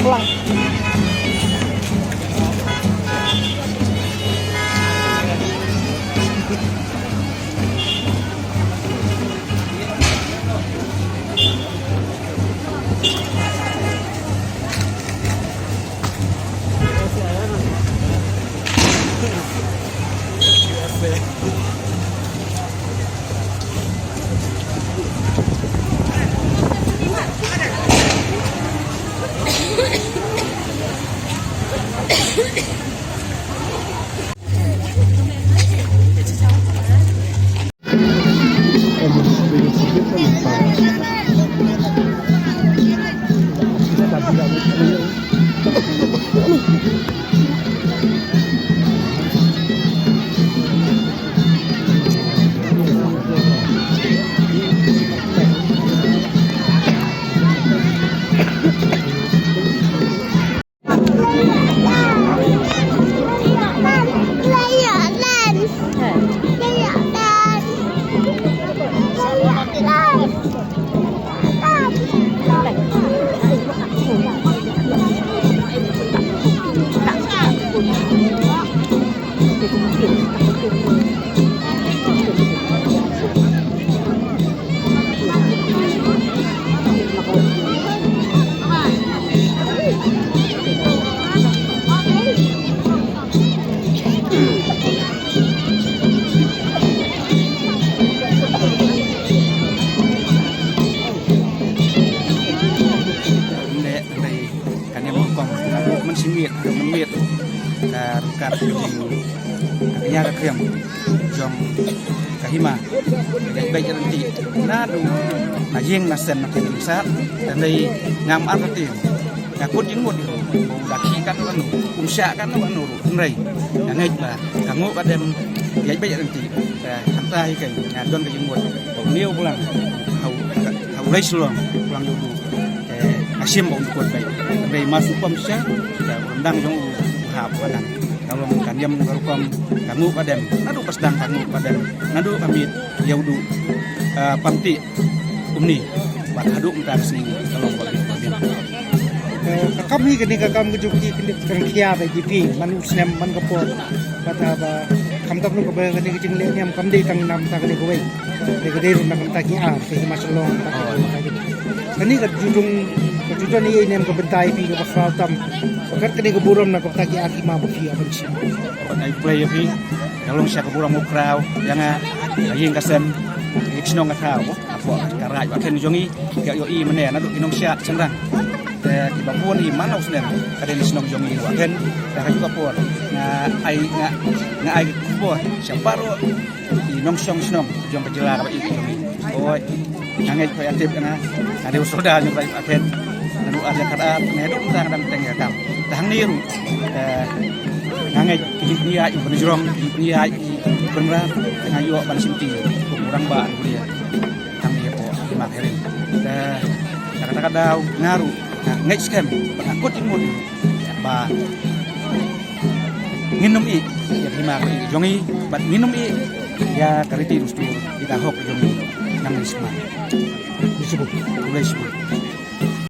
pulang. Menit rukat artinya kekiam jong kahima jadi baik nanti nadu najing nasen makin besar dan dari ngam arti ngakut jenggot itu daki kan anu umsya kan anu nrai yang ngej lah kamu kadem jadi baik nanti santai kayak ngadon ke jenggot niu pulang hau lay sulang pulang dulu asim mau ikut baik dari masuk pemsya rendang jong hab kadang kalau kanyam karukom kamu kadem nadu pasdang kamu kadem nadu amit yaudu pamti umni bat haduk entar sini kalau boleh kami kini kakam kejuki kini kerja bagi pi manusia man kapor kata apa kam tak nu kabe kini kecing le nyam kam di tang nam tak kini kowe de gede rundang kam tak ki ke masalong kini ke judung kejutan ini nem ke bentai pi ke pasratam kat kini ke buram na kam tak ki aki ma buki apa sih naik play pi kalau siya ke buram ukraw yang lagi kasem iksinong ngatraw apa karai baken jongi yo i mene nadu kinong siya sengrang di Papua ni mana usnen kada ni senong jongi wagen dah juga por ai por siaparo di nong senong jong kejelar ba itu oi nangai ko atip kana ada usoda nyu ba aten anu ada kada ne do tang dam teng ya kam tang niru nangai dia ibu jrong dia bermera tengah yo ban simti kurang ba dia tang dia po makherin kadang-kadang ngaruh ngay scam akut imut ba nginum i ya lima ko jongi bat nginum i ya kariti rustur kita hok jongi nang isma disebut